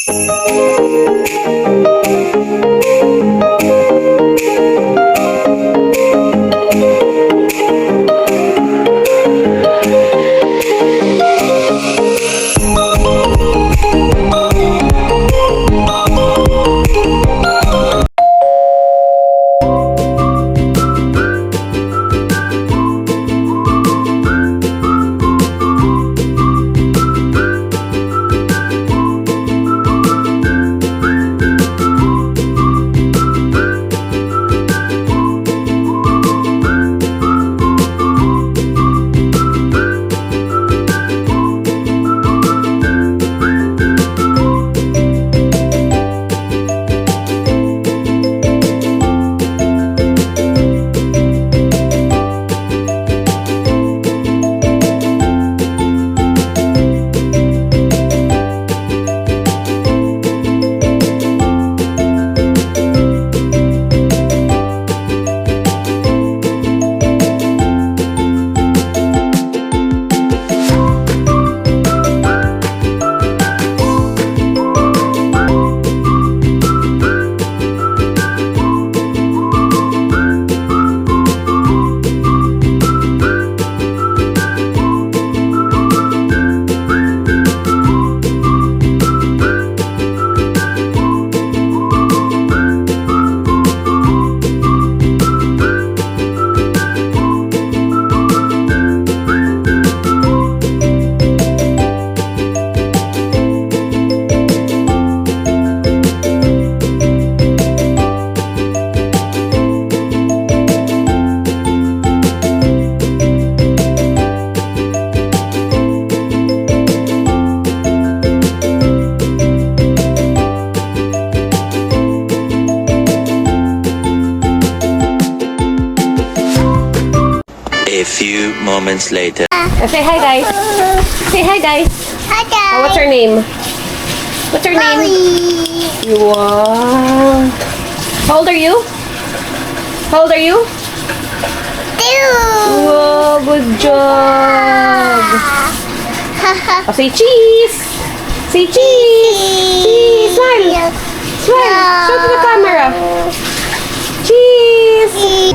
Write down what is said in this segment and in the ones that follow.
A few moments later. Say hi, guys. Say hi, guys. Hi guys. What's her name? What's her name? Wow. How old are you? How old are you? Wow, good job. Oh, say cheese. Say cheese. Cheese. Smile. Smile. Show to the camera. Cheese.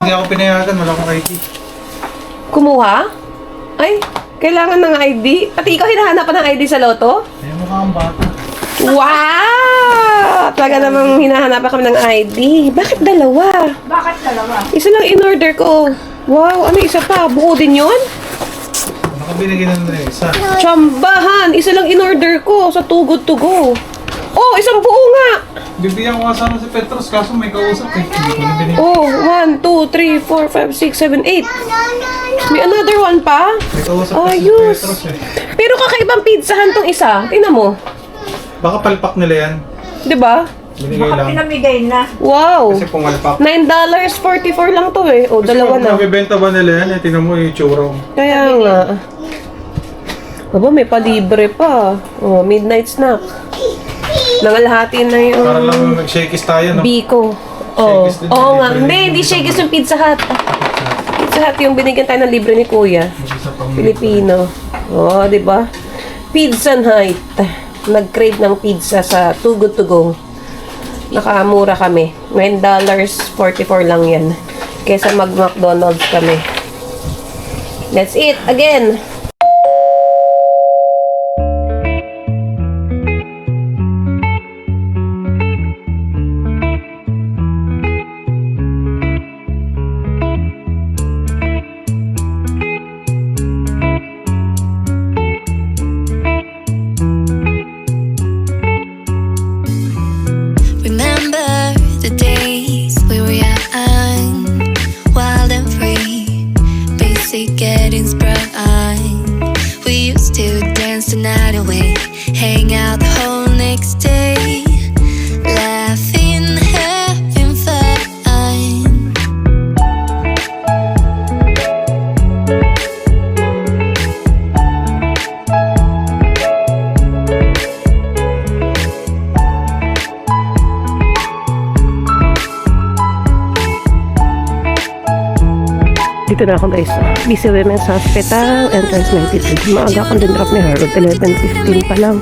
Hindi ako pinayagan, wala akong ID. Kumuha? Ay, kailangan ng ID? Pati ikaw hinahanap pa ng ID sa loto? Ay, mukha kang bata. Wow! Talaga namang hinahanap pa kami ng ID. Bakit dalawa? Bakit dalawa? Isa lang in-order ko. Wow, ano isa pa? Buo din yun? Nakabinigyan na isa. Tsambahan! Isa lang in-order ko sa Too Good To Go. Oh, isang buo nga! Bibigyan ko nga sana si Petros, kaso may kausap eh. Hindi ko na binigyan. Oh, 1, 2, 3, 4, 5, 6, 7, 8. May another one pa? May kausap kasi si Ayos. Petros eh. Pero kakaibang pizzahan tong isa. Tingnan mo. Baka palpak nila yan. Di ba? Binigay Baka lang. pinamigay na. Wow! Kasi pumalpak. $9.44 lang to eh. O, dalawa na. Nabibenta ba nila yan? Eh, tingnan mo yung itsura. Kaya nga. Aba, may palibre pa. Oh, midnight snack. Nangalahati na yung Para lang nag-shakies tayo, no? Biko. Oh, Shakey's din, oo nga. libre Hindi, din. hindi Shakey's yung Pizza Hut. Pizza Hut yung binigyan tayo ng libre ni Kuya. Mag-isa pang Filipino. Oh, di ba? Pizza Hut. Nag-crave ng pizza sa Too Good To Go. Nakamura kami. $9.44 lang yan. Kesa mag-McDonald's kami. That's it. Again. Remember the days we were young, wild and free, basic getting sprung. We used to dance the night away, hang out the whole next day, laughing, having fun. Dito na ako guys. BC Women's Hospital, entrance 92. Maaga akong din-drop ni Harold. 11:15 pa lang.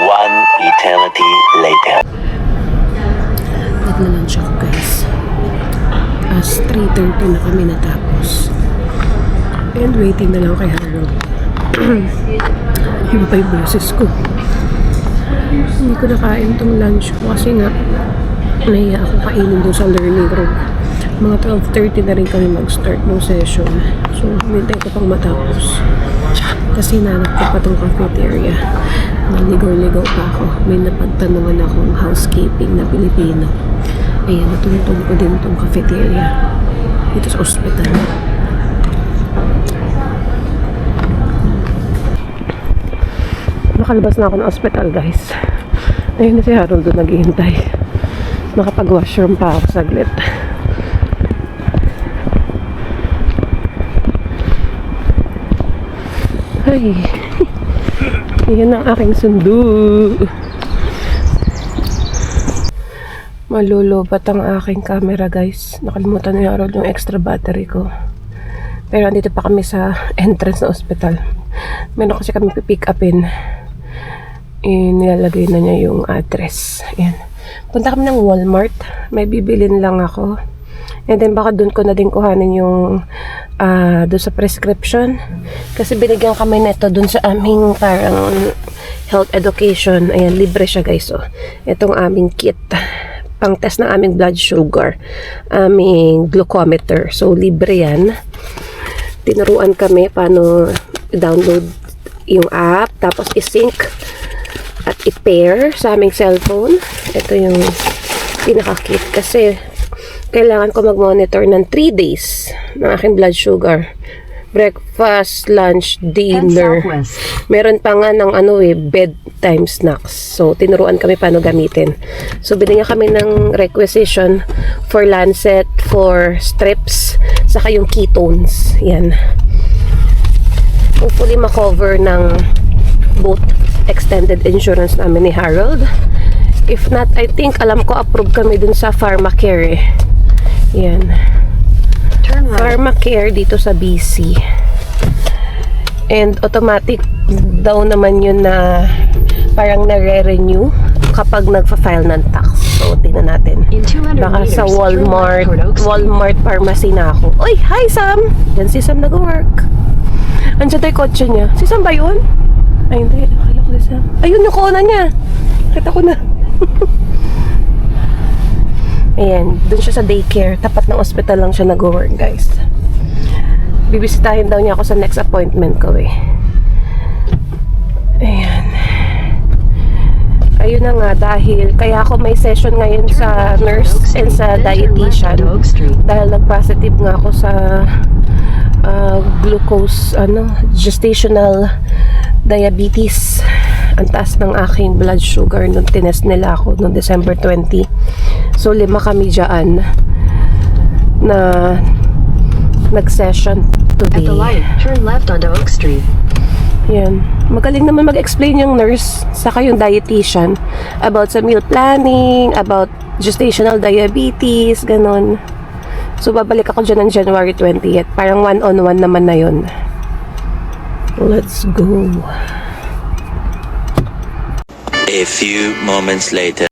One eternity later. Nag-lunch ako guys. As 3:30 na kami natapos. And waiting na lang kay Harold. Iba pa yung boses ko. Hindi ko nakain tong lunch ko kasi nga nahiya ako kainin doon sa learning room. Mga 12:30 na rin kami mag-start ng session. So, hintay ko pang matapos. Kasi nanap ko pa tong cafeteria. Naligaw-ligaw pa ako. May napagtanungan akong housekeeping na Pilipino. Ayan, natutog ko din tong cafeteria. Dito sa ospital. Nakalabas na ako ng ospital, guys. Ayun na si Harold doon naghihintay. Nakapag-washroom pa ako saglit. Ay. Yan ang aking sundo. Malulubat ang aking camera, guys. Nakalimutan ni Harold yung extra battery ko. Pero andito pa kami sa entrance ng ospital. Meron kasi kami pipick upin. Nilalagay na niya yung address. Ayan. Punta kami ng Walmart. May bibilin lang ako. And then baka doon ko na din kuhanin yung doon sa prescription. Kasi binigyan kami nito doon sa aming parang health education. Ayan, libre siya guys. So, itong aming kit. Pang test ng aming blood sugar. Aming glucometer. So, libre yan. Tinuruan kami paano download yung app. Tapos i-sync at i-pair sa aming cellphone. Ito yung pinaka-kit. Kasi kailangan ko mag-monitor ng 3 days ng aking blood sugar. Breakfast, lunch, dinner. Meron pa nga ng bedtime snacks. So, tinuruan kami paano gamitin. So, binigyan kami ng requisition for lancet, for strips, saka yung ketones. Yan. Hopefully, makover ng both extended insurance namin ni Harold. If not, I think, alam ko, approve kami dun sa Pharmacare eh. Yan. Pharmacare dito sa BC. And automatic daw naman yun na parang nare-renew kapag nagfa-file ng tax. So, tingnan natin. Baka sa Walmart pharmacy na ako. Uy, hi Sam! Yan si Sam nag-work. Andiyan tayo kotse niya. Si Sam ba yun? Ay, hindi. Akala ko si Sam. Ayun yung kona niya. Kita ko na. Ayan, dun siya sa daycare. Tapat ng hospital lang siya nag-work, guys. Bibisitahin daw niya ako sa next appointment ko eh. Ayan. Ayun na nga, dahil kaya ako may session ngayon sa nurse and sa dietitian. Dahil nag-positive nga ako sa glucose, gestational diabetes. Ang taas ng aking blood sugar nung tinest nila ako noong December 20. So, 5 kami dyan na nag-session today. At the light, turn left onto Oak Street. Yan. Magaling naman mag-explain yung nurse saka yung dietitian about sa meal planning, about gestational diabetes, ganon. So, babalik ako dyan ng January 20th. Parang one-on-one naman na yun. Let's go. A few moments later.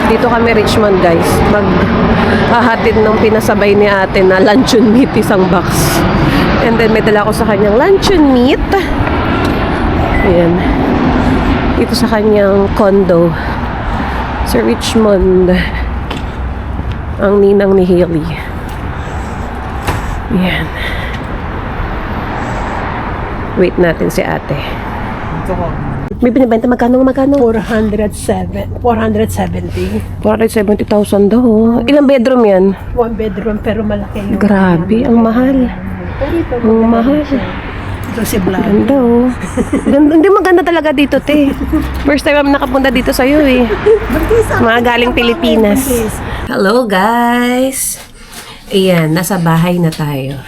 Dito kami Richmond guys. Maghahatid ng pinasabay ni ate na luncheon meat, isang box. And then may dala ko sa kanyang luncheon meat. Ayan. Dito sa kanyang condo sa Richmond. Ang ninang ni Haley. Ayan. Wait natin si ate. Ito ko. May binibenta magkano? 470,000 470,000 daw. Ilang bedroom yan? 1 bedroom pero malaki yung Grabe, ang mahal. Ang mahal. ito si Vlad. Ganda oh. Hindi maganda talaga dito, te. First time I'm nakapunta dito sa'yo eh. Mga galing Pilipinas. Hello guys! Ayan, nasa bahay na tayo.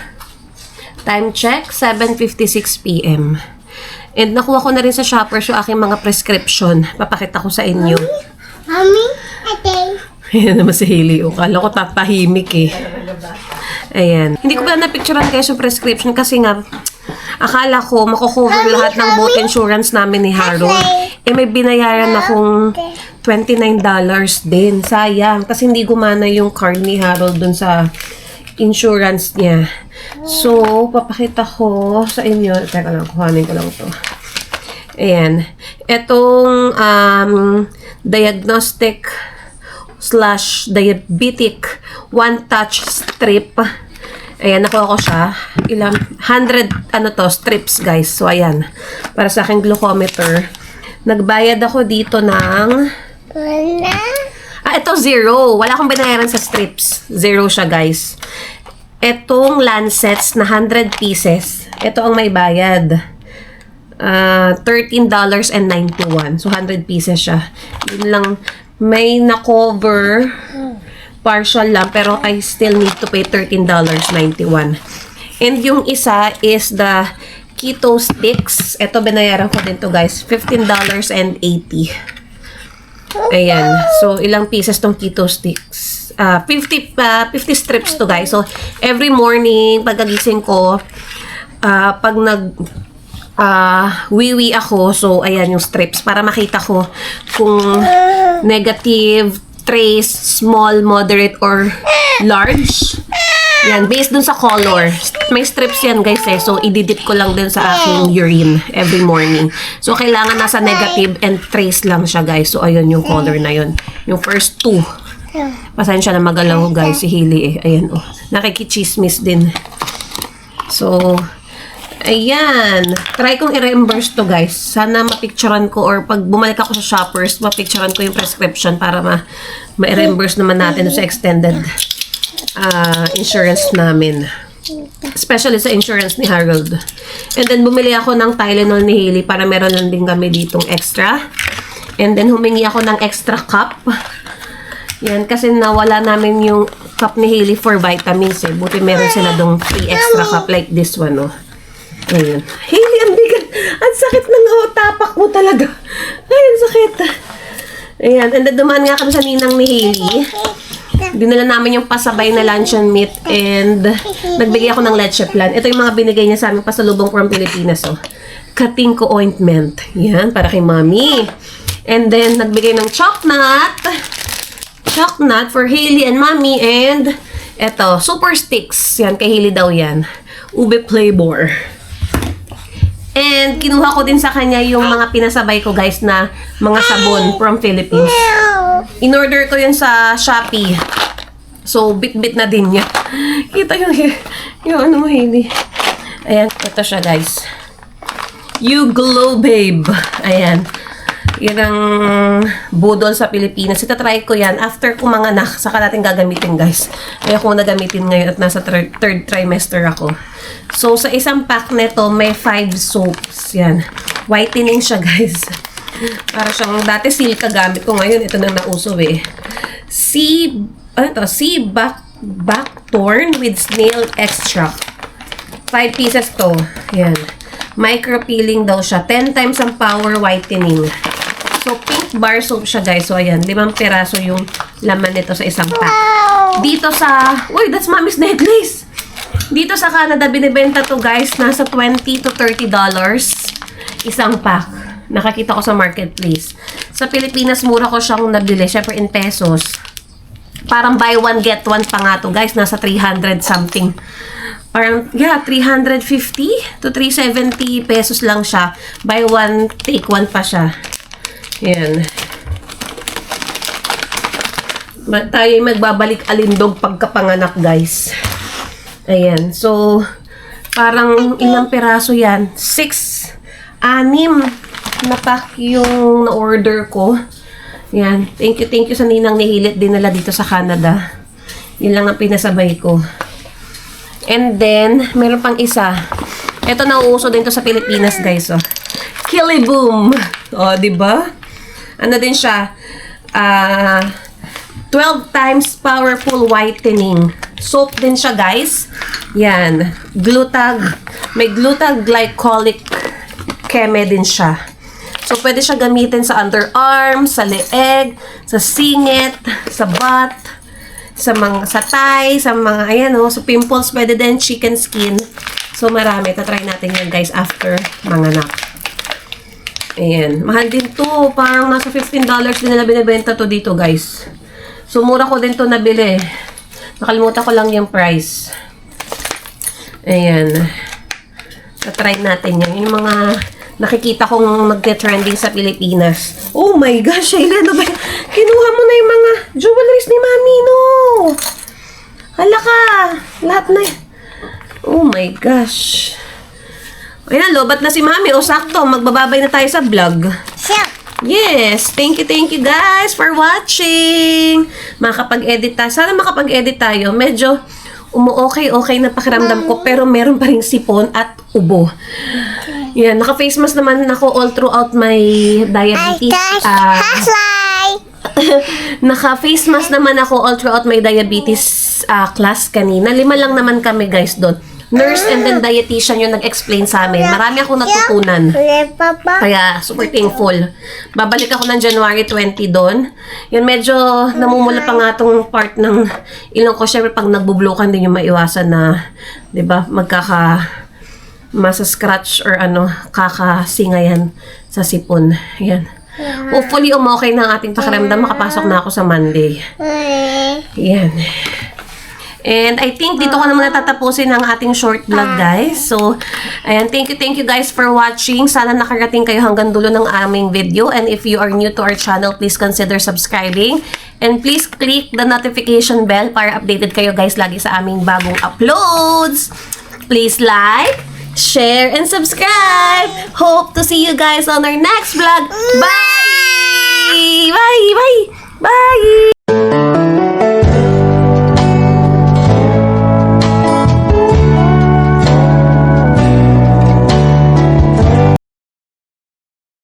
Time check, 7:56 p.m. And nakuha ko na rin sa Shoppers yung aking mga prescription. Papakita ko sa inyo. Mommy, ate. Ayan naman si Hailey. Kala ko tatahimik eh. Ayan. Hindi ko pa na-picturean kayo yung prescription kasi nga, akala ko makukover lahat ng boat insurance namin ni Harold. Eh may binayaran akong $29 din. Sayang. Kasi hindi gumana yung card ni Harold dun sa insurance niya. So, papakita ko sa inyo. Teka lang, kuhanin ko lang ito. Ayan. Itong diagnostic / diabetic one-touch strip. Ayan, nakuha ko siya. Ilang 100 strips, guys. So, ayan. Para sa aking glucometer. Nagbayad ako dito ng... Wala. Ito 0. Wala akong binayaran sa strips. 0 siya, guys. Etong lancets na 100 pieces. Ito ang may bayad. $13.91. So, 100 pieces siya. Yun lang. May na-cover. Partial lang. Pero I still need to pay $13.91. And yung isa is the keto sticks. Ito, binayaran ko din to guys. $15.80. Ayan. So, ilang pieces tong keto sticks? 50 strips to guys. So, every morning, pagkagising ko, pag wiwi ako, so, ayan yung strips para makita ko kung negative, trace, small, moderate, or large. Yan, based dun sa color. May strips yan guys eh. So, ididip ko lang din sa aking urine every morning. So, kailangan nasa negative and trace lang siya guys. So, ayun yung color na yun. Yung first two. Pasensya na magalaw guys si Hailey eh. Ayan oh. Nakikichismis din. So, ayan. Try kong i-reimburse to guys. Sana mapicturean ko or pag bumalik ako sa Shoppers, mapicturean ko yung prescription para ma-reimburse naman natin sa extended insurance namin. Especially sa insurance ni Harold. And then, bumili ako ng Tylenol ni Hailey para meron lang din kami ditong extra. And then, humingi ako ng extra cup. Yan, kasi nawala namin yung cup ni Hailey for vitamins eh. Buti meron sila dong 3 extra cup like this one, oh. Ayan. Hailey, ang bigat. Ang sakit ng tapak mo talaga. Ay, ang sakit. Ayan. And then, dumaan nga kami sa ninang ni Hailey. Dinala namin yung pasabay na luncheon meat and nagbigay ako ng leche plan. Ito yung mga binigay niya sa amin pasalubong from Pilipinas, oh. Katingko ointment. Yan, para kay Mommy. And then, nagbigay ng chocolate for Hailey and Mommy. And, eto, super sticks. Yan, kay Hailey daw yan. Ube flavor. And, kinuha ko din sa kanya yung mga pinasabay ko, guys, na mga sabon from Philippines. In-order ko yun sa Shopee. So, bit-bit na din niya. Kita yung ano mo, Hailey. Ayan, ito siya, guys. You Glow Babe. Ayan. Yan ang budol sa Pilipinas. Itatry ko yan. After ko manganak, saka natin gagamitin, guys. Kaya ko na gamitin ngayon at nasa third trimester ako. So, sa isang pack nito, may 5 soaps. Yan. Whitening siya, guys. Para siyang dati silka gamit ko. Ngayon, ito nang nauso eh. Sea buckthorn with snail extract. 5 pieces to. Yan. Micro peeling daw siya. 10 times ang power whitening. So, pink bar soap siya, guys. So, ayan. 5 peraso yung laman nito sa isang pack. Dito sa... Uy, that's Mommy's necklace! Dito sa Canada, binibenta to, guys. Nasa $20 to $30 isang pack. Nakakita ko sa marketplace. Sa Pilipinas, mura ko siyang nabili. Syempre, in pesos. Parang buy one, get one pa nga to, guys. Nasa 300 something. Parang, yeah, 350 to 370 pesos lang siya. Buy one, take one pa siya. Yan. Tayo magbabalik alindog pagkapanganak, guys. Ayan. So, parang ilang peraso yan? 6 na pack yung na-order ko. Yan. Thank you sa ninang ni Hilit dinala dito sa Canada. Yun lang ang pinasabay ko. And then, meron pang isa. Ito nauuso din to sa Pilipinas, guys. Oh. Kiliboom. O, diba? Ano din siya? 12 times powerful whitening. Soap din siya, guys. Yan. May glutaglycolic keme din siya. So, pwede siya gamitin sa underarm, sa leeg, sa singit, sa butt, sa thigh, sa mga, ayan o, sa pimples, pwede din, chicken skin. So, marami. Tatry natin yan, guys, after manganak. Ayan. Mahal din to. Parang nasa $15 din nila binibenta to dito, guys. So, mura ko din to nabili. Nakalimutan ko lang yung price. Ayan. Tatry natin yan. Yung mga nakikita kong nagte-trending sa Pilipinas. Oh my gosh, Hailey, ano ba? Kinuha mo na yung mga jewelries ni Mami, no? Hala ka. Lahat na. Oh my gosh. Ayan, lobat na si Mami. O, sakto. Magbababay na tayo sa vlog. Yes. Thank you guys for watching. Makakapag-edit tayo. Sana makapag-edit tayo. Medyo okay na pakiramdam ko. Pero meron pa ring sipon at ubo. Yan. Naka-face mask naman ako all throughout my diabetes. Naka-face mask naman ako all throughout my diabetes class kanina. 5 lang naman kami, guys, doon. Nurse and then dietitian yung nag-explain sa amin. Marami akong natutunan. Kaya, super thankful. Babalik ako ng January 20 doon. Yan, medyo namumula pa nga itong part ng ilong ko. Siyempre, pag nagbublokan din yung maiwasan na, di ba, masa-scratch or kakasingayan sa sipon. Yan. Hopefully, okay na ang ating pakiramdam. Makapasok na ako sa Monday. Yan. And I think dito ko naman natatapusin ang ating short vlog, guys. So, ayan, thank you guys for watching. Sana nakarating kayo hanggang dulo ng aming video. And if you are new to our channel, please consider subscribing. And please click the notification bell para updated kayo, guys, lagi sa aming bagong uploads. Please like, share, and subscribe. Hope to see you guys on our next vlog. Bye! Bye! Bye! Bye!